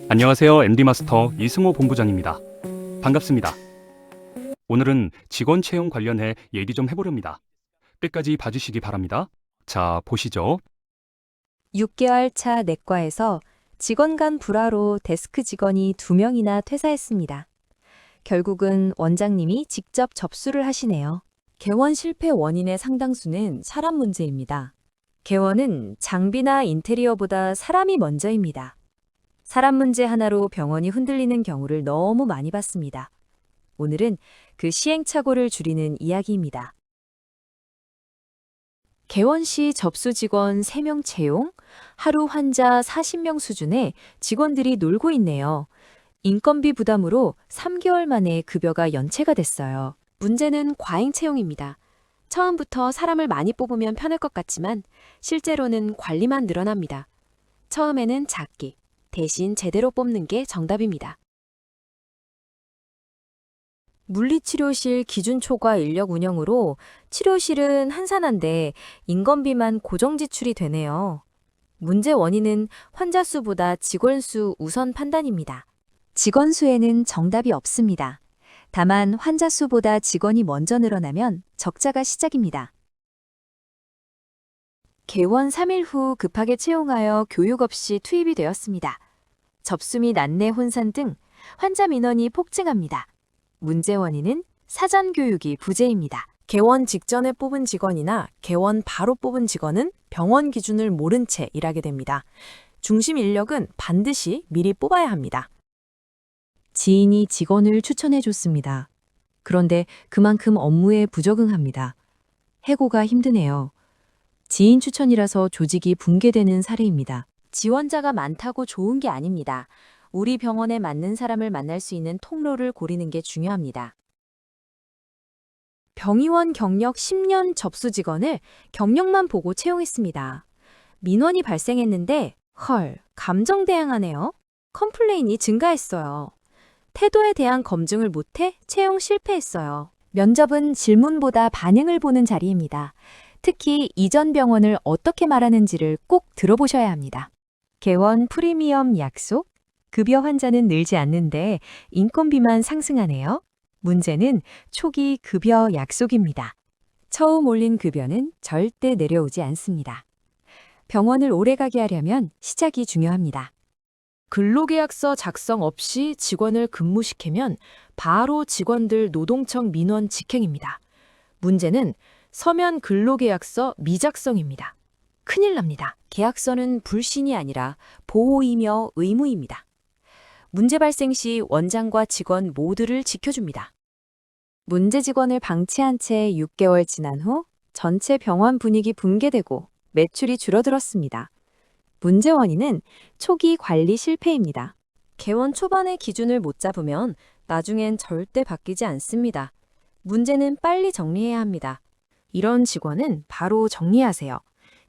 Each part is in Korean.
안녕하세요. MD마스터 이승호 본부장입니다. 반갑습니다. 오늘은 직원 채용 관련해 얘기 좀 해보렵니다. 끝까지 봐주시기 바랍니다. 자, 보시죠. 6개월 차 내과에서 직원 간 불화로 데스크 직원이 2명이나 퇴사했습니다. 결국은 원장님이 직접 접수를 하시네요. 개원 실패 원인의 상당수는 사람 문제입니다. 개원은 장비나 인테리어보다 사람이 먼저입니다. 사람 문제 하나로 병원이 흔들리는 경우를 너무 많이 봤습니다. 오늘은 그 시행착오를 줄이는 이야기입니다. 개원 시 접수 직원 3명 채용, 하루 환자 40명 수준의 직원들이 놀고 있네요. 인건비 부담으로 3개월 만에 급여가 연체가 됐어요. 문제는 과잉 채용입니다. 처음부터 사람을 많이 뽑으면 편할 것 같지만 실제로는 관리만 늘어납니다. 처음에는 작기, 대신 제대로 뽑는 게 정답입니다. 물리치료실 기준 초과 인력 운영으로 치료실은 한산한데 인건비만 고정 지출이 되네요. 문제 원인은 환자 수보다 직원 수 우선 판단입니다. 직원 수에는 정답이 없습니다. 다만 환자 수보다 직원이 먼저 늘어나면 적자가 시작입니다. 개원 3일 후 급하게 채용하여 교육 없이 투입이 되었습니다. 접수 및 안내 혼선 등 환자 민원이 폭증합니다. 문제 원인은 사전 교육이 부재입니다. 개원 직전에 뽑은 직원이나 개원 바로 뽑은 직원은 병원 기준을 모른 채 일하게 됩니다. 중심 인력은 반드시 미리 뽑아야 합니다. 지인이 직원을 추천해 줬습니다. 그런데 그만큼 업무에 부적응합니다. 해고가 힘드네요. 지인 추천이라서 조직이 붕괴되는 사례입니다. 지원자가 많다고 좋은 게 아닙니다. 우리 병원에 맞는 사람을 만날 수 있는 통로를 고르는 게 중요합니다. 병의원 경력 10년 접수 직원을 경력만 보고 채용했습니다. 민원이 발생했는데 감정대항하네요. 컴플레인이 증가했어요. 태도에 대한 검증을 못해 채용 실패했어요. 면접은 질문보다 반응을 보는 자리입니다. 특히 이전 병원을 어떻게 말하는지를 꼭 들어보셔야 합니다. 개원 프리미엄 약속? 급여 환자는 늘지 않는데 인건비만 상승하네요. 문제는 초기 급여 약속입니다. 처음 올린 급여는 절대 내려오지 않습니다. 병원을 오래가게 하려면 시작이 중요합니다. 근로계약서 작성 없이 직원을 근무시키면 바로 직원들 노동청 민원 직행입니다. 문제는 서면 근로계약서 미작성입니다. 큰일 납니다. 계약서는 불신이 아니라 보호이며 의무입니다. 문제 발생 시 원장과 직원 모두를 지켜줍니다. 문제 직원을 방치한 채 6개월 지난 후 전체 병원 분위기 붕괴되고 매출이 줄어들었습니다. 문제 원인은 초기 관리 실패입니다. 개원 초반의 기준을 못 잡으면 나중엔 절대 바뀌지 않습니다. 문제는 빨리 정리해야 합니다. 이런 직원은 바로 정리하세요.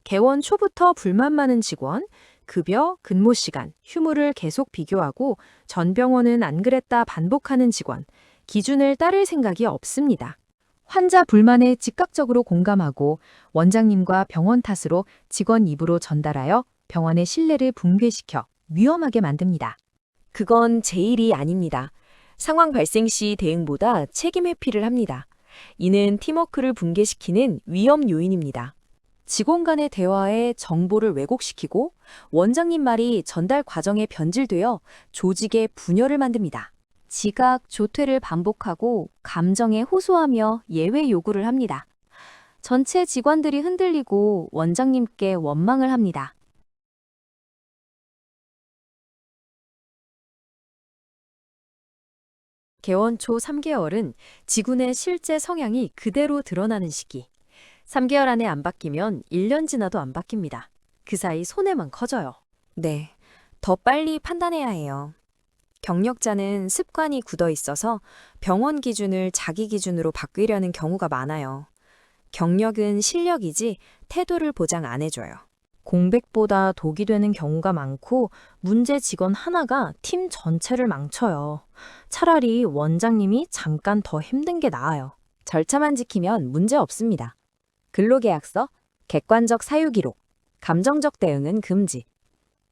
개원 초부터 불만 많은 직원, 급여, 근무 시간, 휴무를 계속 비교하고 전 병원은 안 그랬다 반복하는 직원, 기준을 따를 생각이 없습니다. 환자 불만에 즉각적으로 공감하고 원장님과 병원 탓으로 직원 입으로 전달하여 병원의 신뢰를 붕괴시켜 위험하게 만듭니다. 그건 제 일이 아닙니다. 상황 발생 시 대응보다 책임 회피를 합니다. 이는 팀워크를 붕괴시키는 위험 요인입니다. 직원 간의 대화에 정보를 왜곡시키고 원장님 말이 전달 과정에 변질되어 조직의 분열을 만듭니다. 지각, 조퇴를 반복하고 감정에 호소하며 예외 요구를 합니다. 전체 직원들이 흔들리고 원장님께 원망을 합니다. 개원 초 3개월은 직원의 실제 성향이 그대로 드러나는 시기. 3개월 안에 안 바뀌면 1년 지나도 안 바뀝니다. 그 사이 손해만 커져요. 네, 더 빨리 판단해야 해요. 경력자는 습관이 굳어 있어서 병원 기준을 자기 기준으로 바꾸려는 경우가 많아요. 경력은 실력이지 태도를 보장 안 해줘요. 공백보다 독이 되는 경우가 많고 문제 직원 하나가 팀 전체를 망쳐요. 차라리 원장님이 잠깐 더 힘든 게 나아요. 절차만 지키면 문제 없습니다. 근로계약서, 객관적 사유 기록, 감정적 대응은 금지.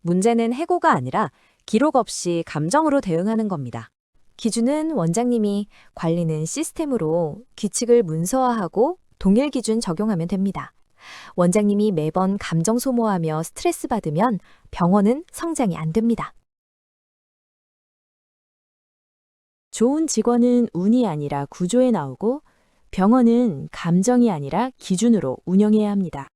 문제는 해고가 아니라 기록 없이 감정으로 대응하는 겁니다. 기준은 원장님이, 관리는 시스템으로 규칙을 문서화하고 동일 기준 적용하면 됩니다. 원장님이 매번 감정 소모하며 스트레스 받으면 병원은 성장이 안 됩니다. 좋은 직원은 운이 아니라 구조에 나오고 병원은 감정이 아니라 기준으로 운영해야 합니다.